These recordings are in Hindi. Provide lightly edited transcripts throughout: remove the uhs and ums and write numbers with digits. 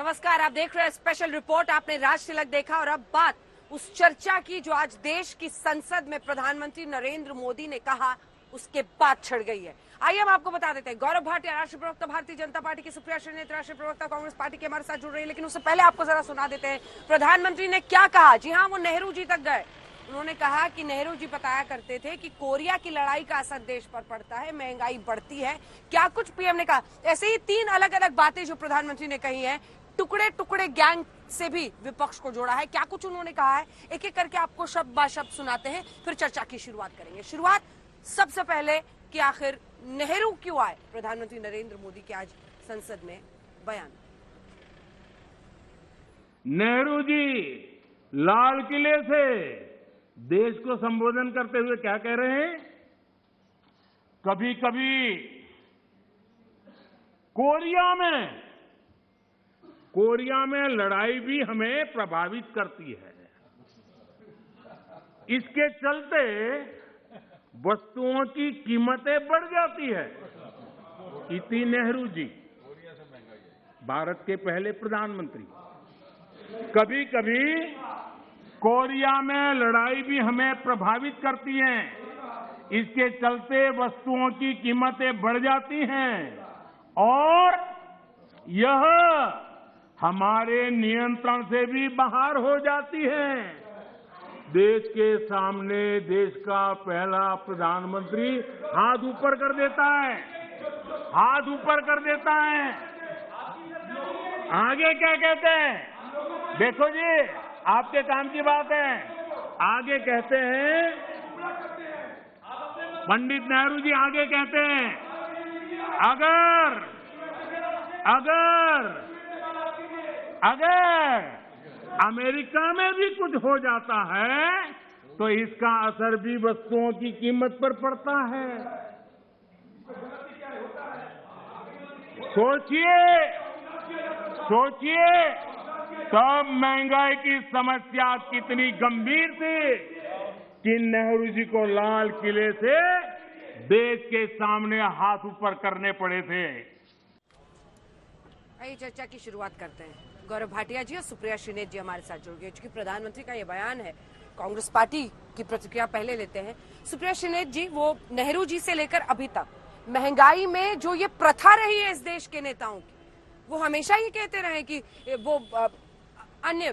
नमस्कार, आप देख रहे हैं स्पेशल रिपोर्ट। आपने राज तिलक देखा और अब बात उस चर्चा की जो आज देश की संसद में प्रधानमंत्री नरेंद्र मोदी ने कहा, उसके बाद छिड़ गई है। आइए हम आपको बता देते हैं। गौरव भाटिया, राष्ट्रीय प्रवक्ता भारतीय जनता पार्टी की, सुप्रिया श्रीनेत, राष्ट्रीय प्रवक्ता कांग्रेस पार्टी के हमारे साथ जुड़ रही है। लेकिन उससे पहले आपको जरा सुना देते हैं प्रधानमंत्री ने क्या कहा। जी हाँ, वो नेहरू जी तक गए। उन्होंने कहा कि नेहरू जी बताया करते थे कि कोरिया की लड़ाई का असर देश पर पड़ता है, महंगाई बढ़ती है। क्या कुछ पीएम ने कहा। ऐसे ही 3 अलग अलग बातें जो प्रधानमंत्री ने कही है। टुकड़े टुकड़े गैंग से भी विपक्ष को जोड़ा है। क्या कुछ उन्होंने कहा है, एक एक करके आपको शब्द बाय शब्द सुनाते हैं, फिर चर्चा की शुरुआत करेंगे। शुरुआत सबसे पहले कि आखिर नेहरू क्यों आए। प्रधानमंत्री नरेंद्र मोदी के आज संसद में बयान। नेहरू जी लाल किले से देश को संबोधन करते हुए क्या कह रहे हैं? कभी कभी कोरिया में लड़ाई भी हमें प्रभावित करती है। इसके चलते वस्तुओं की कीमतें बढ़ जाती है। इति नेहरू जी, भारत के पहले प्रधानमंत्री। कभी कभी कोरिया में लड़ाई भी हमें प्रभावित करती है। इसके चलते वस्तुओं की कीमतें बढ़ जाती हैं और यह हमारे नियंत्रण से भी बाहर हो जाती है। देश के सामने देश का पहला प्रधानमंत्री हाथ ऊपर कर देता है, हाथ ऊपर कर देता है। आगे क्या कहते हैं? देखो जी, आपके काम की बात है। आगे कहते हैं, पंडित नेहरू जी आगे कहते हैं, अगर अमेरिका में भी कुछ हो जाता है तो इसका असर भी वस्तुओं की कीमत पर पड़ता है। सोचिए तब महंगाई की समस्या कितनी गंभीर थी कि नेहरू जी को लाल किले से देश के सामने हाथ ऊपर करने पड़े थे। आइए चर्चा की शुरुआत करते हैं। गौरव भाटिया जी और सुप्रिया श्रीनेत जी हमारे साथ जुड़ गए। चूंकि प्रधानमंत्री का ये बयान है, कांग्रेस पार्टी की प्रतिक्रिया पहले लेते हैं। सुप्रिया श्रीनेत जी, वो नेहरू जी से लेकर अभी तक महंगाई में जो ये प्रथा रही है इस देश के नेताओं की, वो हमेशा ये कहते रहे कि वो अन्य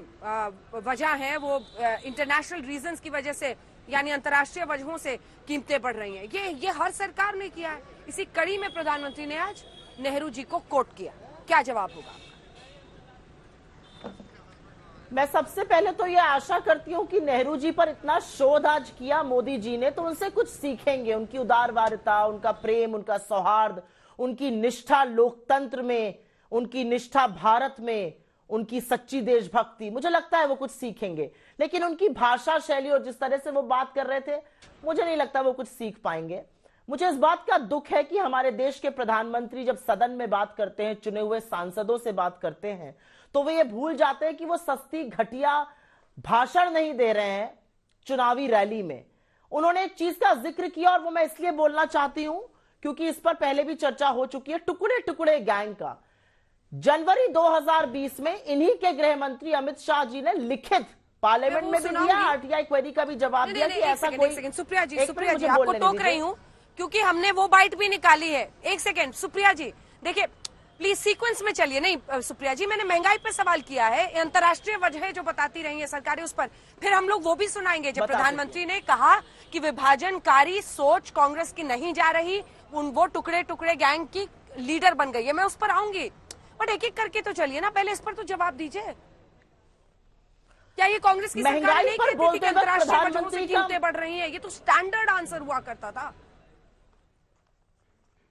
वजह है, वो इंटरनेशनल रीजंस की वजह से, यानी अंतर्राष्ट्रीय वजहों से कीमतें बढ़ रही हैं। ये हर सरकार ने किया है। इसी कड़ी में प्रधानमंत्री ने आज नेहरू जी को कोट किया। क्या जवाब होगा? मैं सबसे पहले तो ये आशा करती हूं कि नेहरू जी पर इतना शोध आज किया मोदी जी ने, तो उनसे कुछ सीखेंगे। उनकी उदारवादिता, उनका प्रेम, उनका सौहार्द, उनकी निष्ठा लोकतंत्र में, उनकी निष्ठा भारत में, उनकी सच्ची देशभक्ति, मुझे लगता है वो कुछ सीखेंगे। लेकिन उनकी भाषा शैली और जिस तरह से वो बात कर रहे थे, मुझे नहीं लगता वो कुछ सीख पाएंगे। मुझे इस बात का दुख है कि हमारे देश के प्रधानमंत्री जब सदन में बात करते हैं, चुने हुए सांसदों से बात करते हैं, तो वे ये भूल जाते हैं कि वो सस्ती घटिया भाषण नहीं दे रहे हैं चुनावी रैली में। उन्होंने एक चीज का जिक्र किया और वो मैं इसलिए बोलना चाहती हूं क्योंकि इस पर पहले भी चर्चा हो चुकी है, टुकड़े टुकड़े गैंग का। जनवरी 2020 में इन्हीं के गृह मंत्री अमित शाह जी ने लिखित पार्लियामेंट में भी दिया, आरटीआई क्वेरी का भी जवाब दिया कि ऐसा कोई। सुप्रिया जी, आपको टोक रही हूं क्योंकि हमने वो बाइट भी निकाली है। एक सेकेंड सुप्रिया जी, देखिए प्लीज सीक्वेंस में चलिए। नहीं सुप्रिया जी, मैंने महंगाई पर सवाल किया है, अंतर्राष्ट्रीय वजह जो बताती रही है सरकारें, उस पर फिर हम लोग वो भी सुनाएंगे। जब प्रधानमंत्री ने कहा कि विभाजनकारी सोच कांग्रेस की नहीं जा रही, वो टुकड़े टुकड़े गैंग की लीडर बन गई है, मैं उस पर आऊंगी, बट एक एक करके तो चलिए ना, पहले इस पर तो जवाब दीजिए। क्या ये कांग्रेस की सरकार नहीं कहती थी कि अंतर्राष्ट्रीय वजहों से कीमतें बढ़ रही है? ये तो स्टैंडर्ड आंसर हुआ करता था।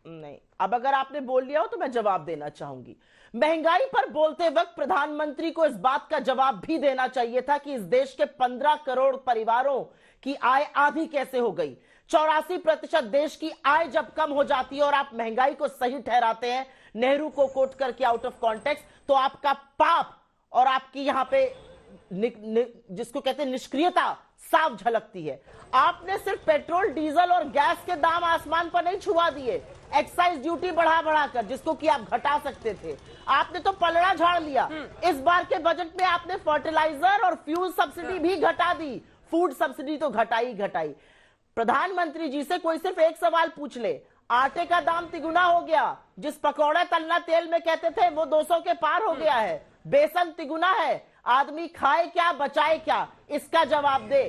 नहीं, अब अगर आपने बोल लिया हो तो मैं जवाब देना चाहूंगी। महंगाई पर बोलते वक्त प्रधानमंत्री को इस बात का जवाब भी देना चाहिए था कि इस देश के 15 करोड़ परिवारों की आय आधी कैसे हो गई। 84% देश की आय जब कम हो जाती है और आप महंगाई को सही ठहराते हैं, नेहरू को कोट करके आउट ऑफ कॉन्टेक्स्ट, तो आपका पाप और आपकी यहां पे जिसको कहते हैं निष्क्रियता साफ झलकती है। आपने सिर्फ पेट्रोल, डीजल और गैस के दाम आसमान पर नहीं छुआ दिए, एक्साइज ड्यूटी बढ़ाकर, जिसको कि आप घटा सकते थे, आपने तो पलड़ा झाड़ लिया। इस बार के बजट में आपने फर्टिलाइजर और फ्यूल सब्सिडी भी घटा दी, फूड सब्सिडी तो घटाई। प्रधानमंत्री जी से कोई सिर्फ एक सवाल पूछ ले, आटे का दाम तिगुना हो गया, जिस पकौड़े तलना तेल में कहते थे वो 200 के पार हो गया है, बेसन तिगुना है, आदमी खाए क्या बचाए क्या, इसका जवाब दे।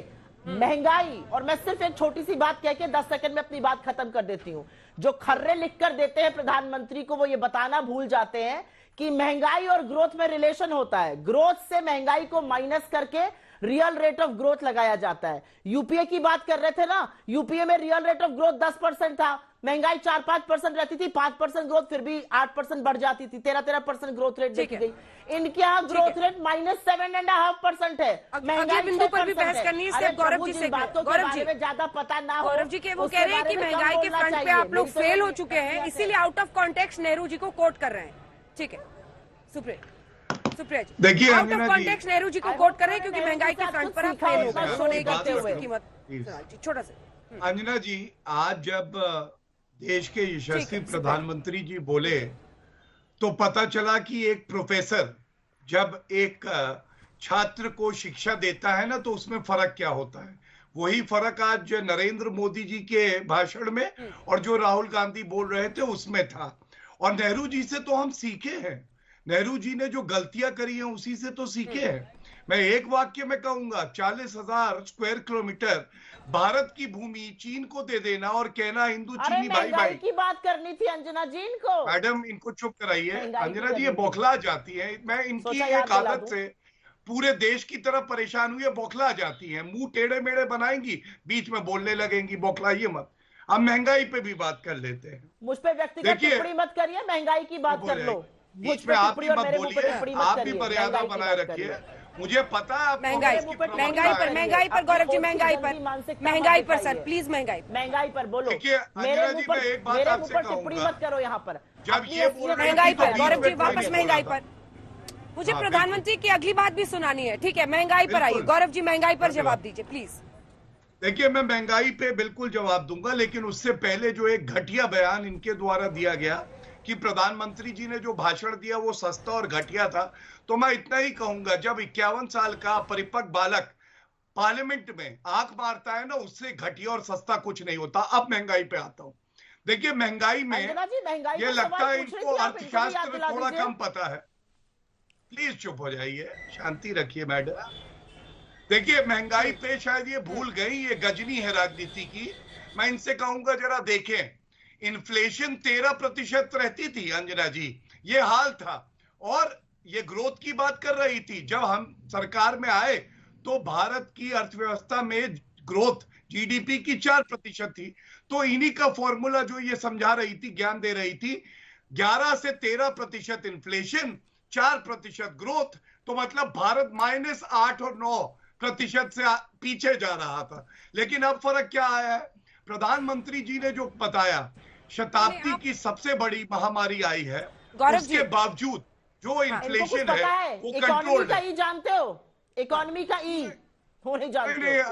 महंगाई, और मैं सिर्फ एक छोटी सी बात कह के 10 सेकंड में अपनी बात खत्म कर देती हूं। जो खर्रे लिख कर देते हैं प्रधानमंत्री को, वो ये बताना भूल जाते हैं कि महंगाई और ग्रोथ में रिलेशन होता है। ग्रोथ से महंगाई को माइनस करके रियल रेट ऑफ ग्रोथ लगाया जाता है। यूपीए की बात कर रहे थे ना, यूपीए में रियल रेट ऑफ ग्रोथ 10% था, महंगाई 4-5% रहती थी, 5% ग्रोथ, फिर भी 8% बढ़ जाती थी, 13% ग्रोथ रेट देखी गई। इनके यहाँ ग्रोथ रेट -7.5% है। महंगाई बिंदु पर भी बहस करनी है, सिर्फ गौरव जी से। गौरव जी में ज्यादा पता ना हो, गौरव जी के वो कह रहे हैं कि महंगाई के फ्रंट पे आप लोग फेल हो चुके हैं, इसीलिए out of context Nehru ji को कोट कर रहे हैं। ठीक है सुप्रिया जी, देखिए out of context Nehru ji को कोट कर रहे हैं क्योंकि महंगाई के फ्रंट पर आप फेल हो गए, सोने की कीमत। छोटा सा अंजना जी, आज जब देश के यशस्वी प्रधानमंत्री जी बोले तो पता चला कि एक प्रोफेसर जब एक छात्र को शिक्षा देता है ना, तो उसमें फर्क क्या होता है। वही फर्क आज नरेंद्र मोदी जी के भाषण में और जो राहुल गांधी बोल रहे थे उसमें था। और नेहरू जी से तो हम सीखे हैं, नेहरू जी ने जो गलतियां करी हैं उसी से तो सीखे हैं। मैं एक वाक्य में कहूंगा, 40,000 स्क्वायर किलोमीटर भारत की भूमि चीन को दे देना और कहना हिंदू चीनी भाई भाई की बात करनी थी अंजना जी इनको। मैडम इनको चुप कराइए। अंजना जी ये बौखला जाती है, मैं इनकी एक आदत से पूरे देश की तरफ परेशान हुई है, बौखला जाती है, मुंह टेढ़े मेढ़े बनाएंगी, बीच में बोलने लगेंगी, बौखलाइए मत। अब महंगाई पे भी बात कर लेते हैं। मुझ पे व्यक्तिगत टिप्पणी मत करिए, महंगाई की बात कर लो। बीच में आप भी मत बोलिए, आप भी मर्यादा बनाए रखिए। मुझे पता है महंगाई पर गौरव जी, महंगाई पर सर प्लीज, महंगाई पर बोलो। अंजना जी मैं एक बात आपसे टिप्पणी मत करो यहाँ पर। जब ये महंगाई पर गौरव जी वापस महंगाई पर, मुझे प्रधानमंत्री की अगली बात भी सुनानी है। ठीक है, महंगाई पर आइए गौरव जी, महंगाई पर जवाब दीजिए प्लीज। देखिए मैं महंगाई पे बिल्कुल जवाब दूंगा, लेकिन उससे पहले जो एक घटिया बयान इनके द्वारा दिया गया कि प्रधानमंत्री जी ने जो भाषण दिया वो सस्ता और घटिया था, तो मैं इतना ही कहूंगा, जब 51 साल का परिपक्व बालक पार्लियामेंट में आंख मारता है ना, उससे घटिया और सस्ता कुछ नहीं होता। अब महंगाई पे आता हूं। देखिए महंगाई में ये लगता है इनको अर्थशास्त्र थोड़ा कम पता है। प्लीज चुप हो जाइए, शांति रखिए मैडम। देखिए महंगाई पे शायद ये भूल गई, ये गजनी है राजनीति की। मैं इनसे कहूंगा जरा देखें, इन्फ्लेशन 13% रहती थी अंजना जी, ये हाल था। और ये ग्रोथ की बात कर रही थी, जब हम सरकार में आए तो भारत की अर्थव्यवस्था में ग्रोथ जीडीपी की 4% थी। तो इन्हीं का फॉर्मूला जो ये समझा रही थी, ज्ञान दे रही थी, 11 से 13% इन्फ्लेशन, 4% ग्रोथ, तो मतलब भारत -8 और 9% से पीछे जा रहा था। लेकिन अब फर्क क्या आया है, प्रधानमंत्री जी ने जो बताया, शताब्दी की सबसे बड़ी महामारी आई है, उसके बावजूद जो इन्फ्लेशन है वो कंट्रोल्ड है। जानते हो इकोनॉमी का ई, वो नहीं जानते।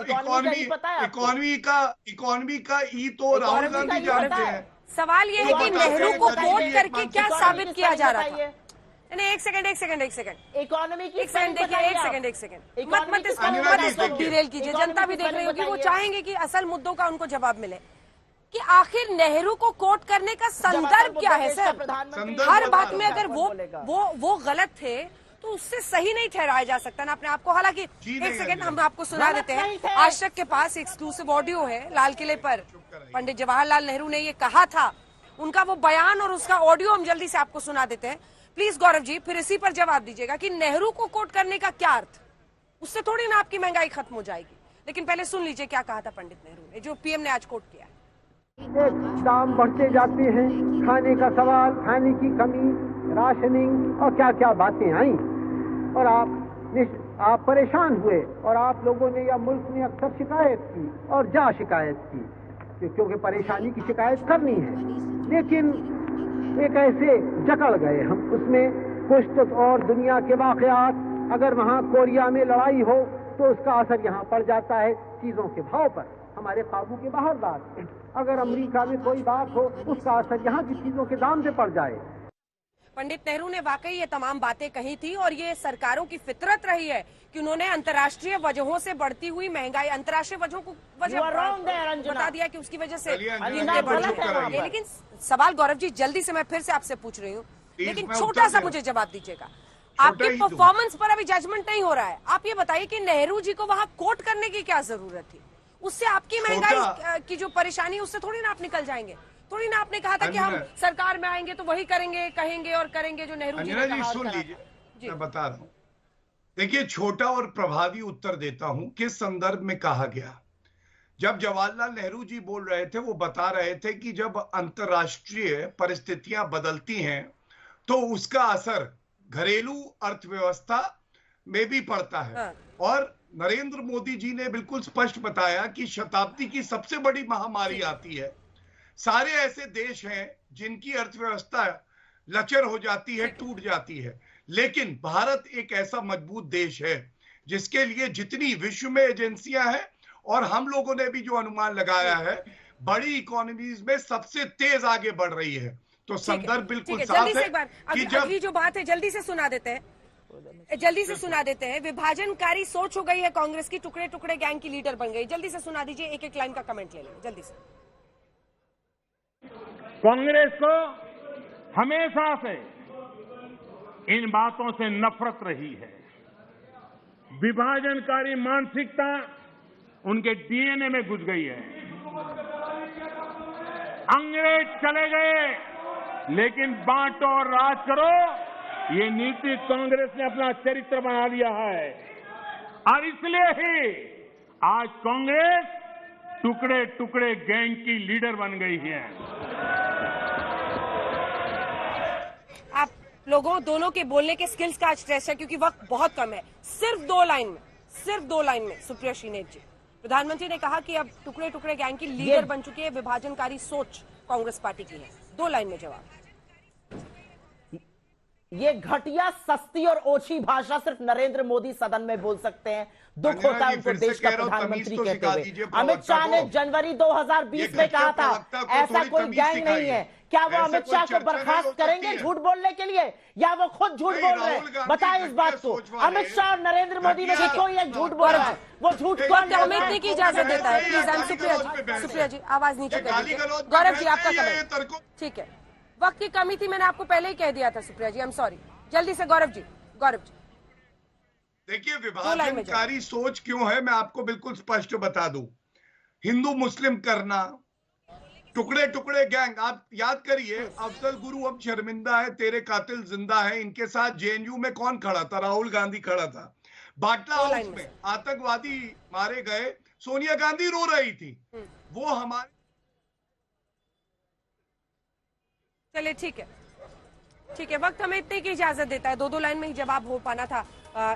इकोनॉमी का ई तो राहुल गांधी जानते हैं। सवाल ये है कि नेहरू को कोट करके क्या साबित किया जा रहा था। नहीं, एक सेकंड इकोनॉमी की एक सेकंड मत इसको डिरेल कीजिए। जनता भी देख रही होगी, वो चाहेंगे कि असल मुद्दों का उनको जवाब मिले कि आखिर नेहरू को कोट करने का संदर्भ क्या है। सर हर बात में अगर वो गलत थे तो उससे सही नहीं ठहराया जा सकता ना अपने आप को। हालांकि एक सेकंड हम आपको सुना देते हैं, आज तक के पास एक्सक्लूसिव ऑडियो है लाल किले पर पंडित जवाहरलाल नेहरू ने ये कहा था, उनका वो बयान और उसका ऑडियो हम जल्दी से आपको सुना देते हैं। प्लीज गौरव जी फिर इसी पर जवाब दीजिएगा कि नेहरू को कोट करने का क्या अर्थ, उससे थोड़ी ना आपकी महंगाई खत्म हो जाएगी। लेकिन पहले सुन लीजिए क्या कहा था पंडित नेहरू ने, जो पीएम ने आज कोट किया। दाम बढ़ते जाते हैं, खाने का सवाल, खाने की कमी, राशनिंग और क्या क्या बातें आई, और आप परेशान हुए और आप लोगों ने या मुल्क ने अक्सर शिकायत की और शिकायत की, क्योंकि परेशानी की शिकायत करनी है। लेकिन एक ऐसे जकड़ गए हम उसमें, कुछ तो और दुनिया के वाकयात अगर वहाँ कोरिया में लड़ाई हो तो उसका असर यहाँ पड़ जाता है चीजों के भाव पर, हमारे काबू के बाहर बात। अगर अमेरिका में कोई बात हो उसका असर यहाँ की चीजों के दाम पे पड़ जाए। पंडित नेहरू ने वाकई ये तमाम बातें कही थी और ये सरकारों की फितरत रही है कि उन्होंने अंतर्राष्ट्रीय वजहों से बढ़ती हुई महंगाई, अंतर्राष्ट्रीय वजहों को वजह बता दिया कि उसकी वजह से कीमतें बढ़ रही हैं। लेकिन सवाल गौरव जी जल्दी से मैं फिर से आपसे पूछ रही हूँ, लेकिन छोटा सा मुझे जवाब दीजिएगा। आपकी परफॉर्मेंस पर अभी जजमेंट नहीं हो रहा है, आप ये बताइए कि नेहरू जी को वहाँ कोट करने की क्या जरूरत थी? उससे आपकी महंगाई की जो परेशानी है उससे थोड़ी ना आप निकल जाएंगे। थोड़ी ना आपने कहा था कि हम सरकार में आएंगे तो वही करेंगे, कहेंगे और करेंगे जो नेहरू जी ने कहा। सुन लीजिए, मैं बता रहा हूं। देखिए, छोटा और प्रभावी उत्तर देता हूं किस संदर्भ में कहा गया। जब जवाहरलाल नेहरू जी बोल रहे थे, वो बता रहे थे कि जब अंतर्राष्ट्रीय परिस्थितियां बदलती हैं तो उसका असर घरेलू अर्थव्यवस्था में भी पड़ता है। और नरेंद्र मोदी जी ने बिल्कुल स्पष्ट बताया कि शताब्दी की सबसे बड़ी महामारी आती है। सारे ऐसे देश हैं जिनकी अर्थव्यवस्था लचर हो जाती है, टूट जाती है, लेकिन भारत एक ऐसा मजबूत देश है जिसके लिए जितनी विश्व में एजेंसियां हैं और हम लोगों ने भी जो अनुमान लगाया है, बड़ी इकोनॉमीज में सबसे तेज आगे बढ़ रही है। तो संदर्भ बिल्कुल साफ है कि जब अगली जो बात है जल्दी से सुना देते हैं। विभाजनकारी सोच हो गई है कांग्रेस की, टुकड़े टुकड़े गैंग की लीडर बन गई। जल्दी से सुना दीजिए, एक एक लाइन का कमेंट ले लेंगे जल्दी से। कांग्रेस को हमेशा से इन बातों से नफरत रही है। विभाजनकारी मानसिकता उनके डीएनए में घुस गई है। अंग्रेज चले गए, लेकिन बांटो और राज करो, ये नीति कांग्रेस ने अपना चरित्र बना लिया है। और इसलिए ही आज कांग्रेस टुकड़े टुकड़े गैंग की लीडर बन गई है। आप लोगों दोनों के बोलने के स्किल्स का आज टेस्ट है, क्योंकि वक्त बहुत कम है। सिर्फ दो लाइन में सुप्रिया श्रीनेत जी, प्रधानमंत्री ने कहा कि अब टुकड़े टुकड़े गैंग की लीडर बन चुकी है, विभाजनकारी सोच कांग्रेस पार्टी की है। 2 लाइन में जवाब। ये घटिया, सस्ती और ओछी भाषा सिर्फ नरेंद्र मोदी सदन में बोल सकते हैं। दुख होता है उनको देश का प्रधानमंत्री कहते हुए। अमित शाह ने जनवरी 2020 में कहा था ऐसा कोई गैंग नहीं है। क्या वो अमित शाह को बर्खास्त करेंगे झूठ बोलने के लिए, या वो खुद झूठ बोल रहे हैं? बताएं इस बात को। अमित शाह और नरेंद्र मोदी में से कोई एक झूठ बोल रहा है, वो झूठ अमित की इजाजत देता है। प्लीज सुप्रिया जी आवाज नीचे कर दीजिए। गौरव जी आपका कमेंट। ठीक है, वक्त की कमी थी, मैंने आपको पहले ही कह दिया था सुप्रिया जी, आई एम सॉरी। जल्दी से गौरव जी। देखिए, विभाजनकारी सोच क्यों है, मैं आपको बिल्कुल स्पष्ट बता दूं। हिंदू मुस्लिम करना, टुकड़े टुकड़े गैंग, आप याद करिए, अफजल गुरु अब शर्मिंदा है, तेरे कातिल जिंदा है। इनके साथ जेएनयू में कौन खड़ा था? राहुल गांधी खड़ा था। बाटला हाउस में आतंकवादी मारे गए, सोनिया गांधी रो रही थी। वो हमारे, चलिए ठीक है, वक्त हमें इतने की इजाजत देता है। 2 लाइन में ही जवाब हो पाना था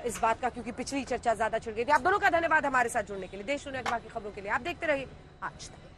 इस बात का, क्योंकि पिछली चर्चा ज्यादा छिड़ गई थी। आप दोनों का धन्यवाद हमारे साथ जुड़ने के लिए। देश दुनिया की बाकी खबरों के लिए आप देखते रहिए आज तक।